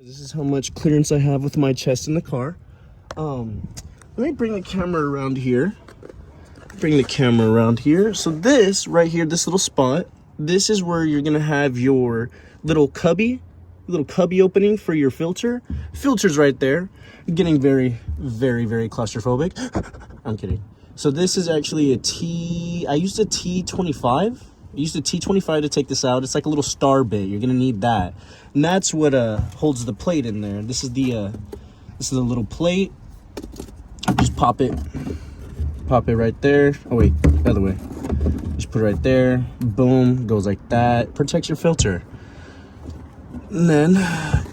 This is how much clearance I have with my chest in the car. Let me bring the camera around here. So this right here, this little spot, this is where you're gonna have your little cubby opening for your filter. Filter's right there. I'm getting very, very, very claustrophobic. I'm kidding. So this is actually I used a T25. I used a T25 to take this out. It's like a little star bit. You're gonna need that. And that's what holds the plate in there. This is the little plate. Just pop it right there. Oh wait, other way. Just put it right there. Boom, goes like that. Protects your filter. And then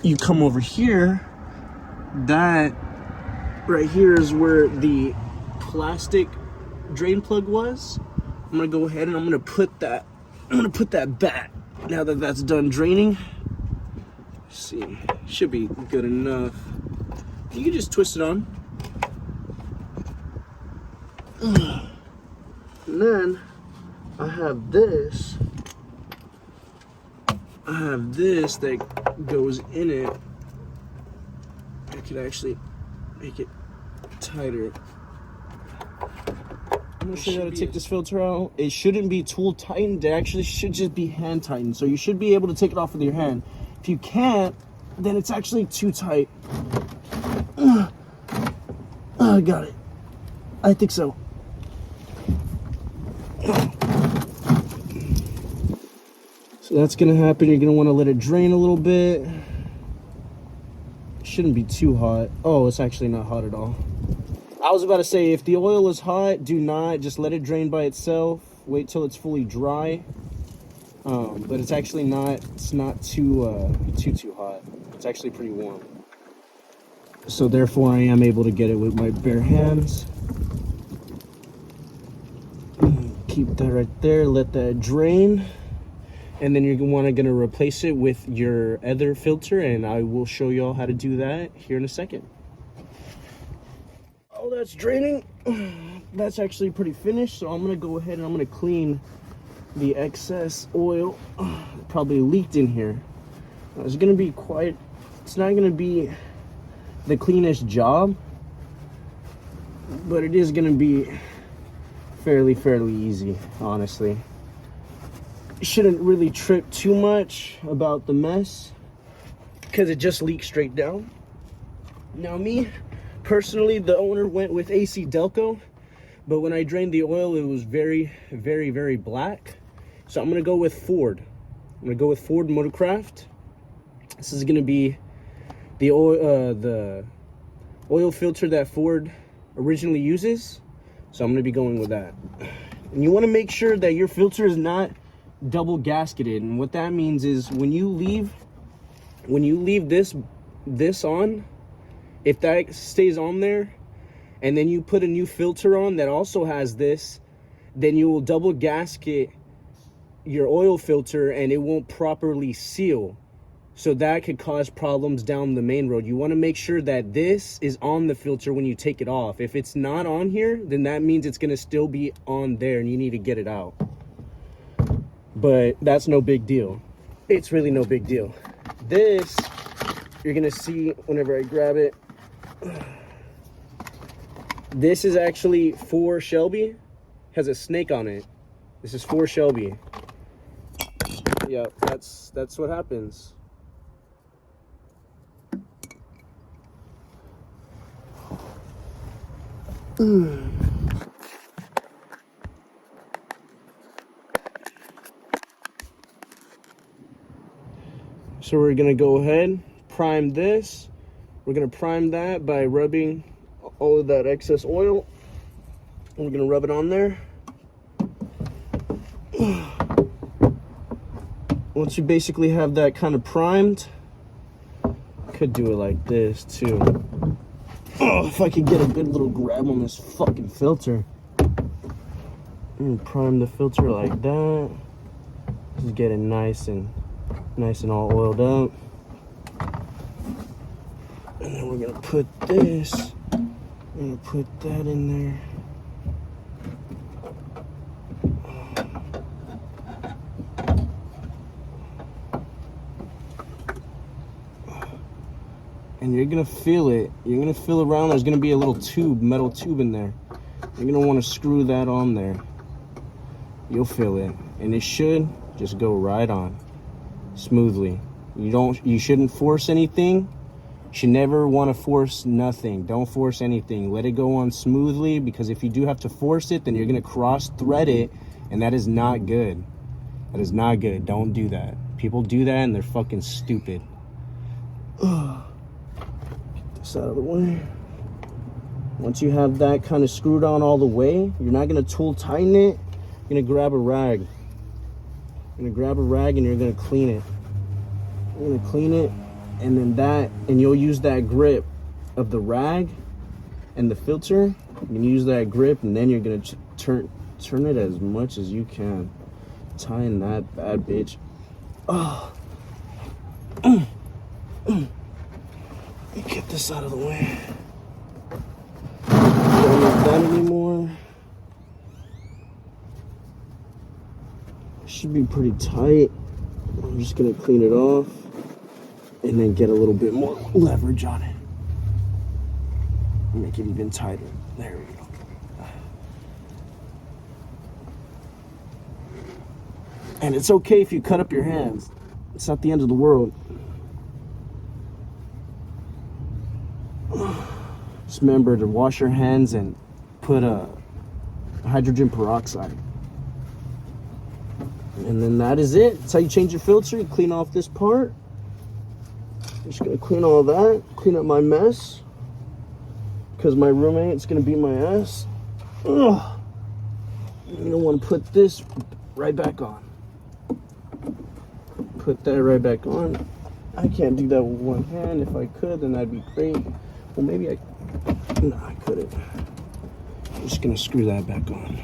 you come over here. That right here is where the plastic drain plug was. I'm gonna go ahead and I'm gonna put that back. Now that that's done draining. Let's see, should be good enough. You can just twist it on. And then I have this that goes in it. I could actually make it tighter. I'm gonna show you how to take this filter out. It shouldn't be tool tightened. It actually should just be hand tightened. So you should be able to take it off with your hand. If you can't, then it's actually too tight. I got it. I think so. So that's gonna happen. You're gonna want to let it drain a little bit. It shouldn't be too hot. Oh, it's actually not hot at all. I was about to say, if the oil is hot, do not just let it drain by itself. Wait till it's fully dry. But it's actually not. It's not too hot. It's actually pretty warm. So therefore, I am able to get it with my bare hands. Keep that right there. Let that drain. And then you're gonna replace it with your other filter, and I will show y'all how to do that here in a second. Oh, that's draining. That's actually pretty finished, so I'm gonna go ahead and I'm gonna clean the excess oil. Probably leaked in here. It's gonna be it's not gonna be the cleanest job, but it is gonna be fairly easy, honestly. Shouldn't really trip too much about the mess because it just leaks straight down. Now me personally, the owner went with AC Delco, but when I drained the oil it was very black, so I'm gonna go with Ford. I'm gonna go with Ford Motorcraft. This is gonna be the oil filter that Ford originally uses, so I'm gonna be going with that. And you want to make sure that your filter is not double gasketed, and what that means is when you leave this on, if that stays on there and then you put a new filter on that also has this, then you will double gasket your oil filter and it won't properly seal, so that could cause problems down the main road. You want to make sure that this is on the filter when you take it off. If it's not on here, then that means it's going to still be on there and you need to get it out. But that's no big deal. It's really no big deal. This, you're gonna see whenever I grab it. This is actually for Shelby. Has a snake on it. This is for Shelby. Yeah, that's what happens. So we're gonna go ahead, prime this. We're gonna prime that by rubbing all of that excess oil. We're gonna rub it on there. Once you basically have that kind of primed, could do it like this too. Oh, if I could get a good little grab on this fucking filter. And prime the filter like that. Just get it nice and all oiled up. And then we're gonna put this, we're gonna put that in there. and you're gonna feel it. You're gonna feel around. There's gonna be a little tube, metal tube in there. You're gonna want to screw that on there. You'll feel it, and it should just go right on smoothly. You shouldn't force anything. You should never want to force nothing. Don't force anything. Let it go on smoothly, because if you do have to force it, then you're gonna cross thread it, and that is not good. That is not good. Don't do that. People do that and they're fucking stupid. Get this out of the way. Once you have that kind of screwed on all the way, you're not gonna tool tighten it. You're gonna grab a rag. You're gonna grab a rag and you're gonna clean it. You're gonna clean it, and then you'll use that grip of the rag and the filter. You can use that grip, and then you're gonna turn it as much as you can. Tying that bad bitch. Oh. Get this out of the way. Don't need that anymore. Should be pretty tight. I'm just gonna clean it off and then get a little bit more leverage on it. Make it even tighter. There we go. And it's okay if you cut up your hands. It's not the end of the world. Just remember to wash your hands and put hydrogen peroxide. And then that is it. That's how you change your filter. You clean off this part. I'm just gonna clean all that, clean up my mess, because my roommate's gonna beat my ass. Ugh. You don't want to put this right back on. Put that right back on. I can't do that with one hand. If I could, then that'd be great. Well, maybe no, I couldn't. I'm just gonna screw that back on.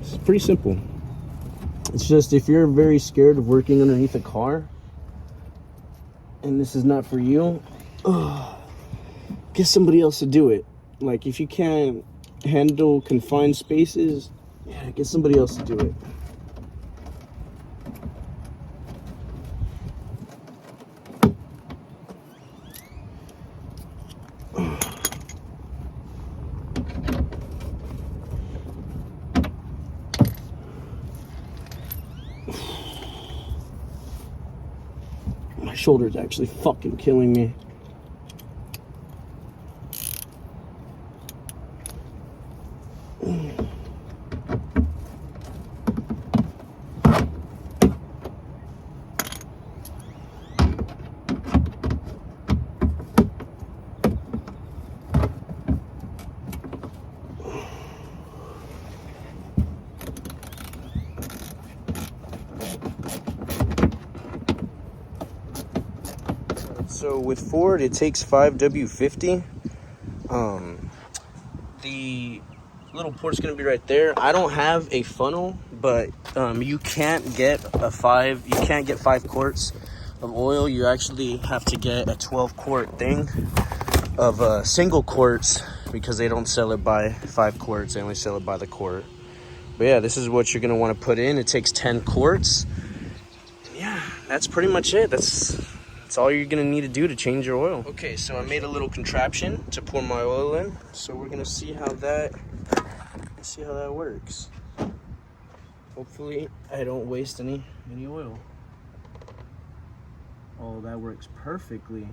It's pretty simple. It's just, if you're very scared of working underneath a car and this is not for you, get somebody else to do it. Like, if you can't handle confined spaces, yeah, get somebody else to do it. My shoulder's actually fucking killing me. So with Ford, it takes 5W50. The little port's gonna be right there. I don't have a funnel, but you can't get 5 quarts of oil. You actually have to get a 12-quart thing of single quarts, because they don't sell it by 5 quarts. They only sell it by the quart. But yeah, this is what you're gonna want to put in. It takes 10 quarts. Yeah, that's pretty much it. That's all you're gonna need to do to change your oil. Okay, so I made a little contraption to pour my oil in. So we're gonna see how that works. Hopefully I don't waste any oil. Oh, that works perfectly.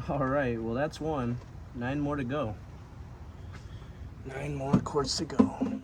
All right, well, that's one. 9 more to go. 9 more quarts to go.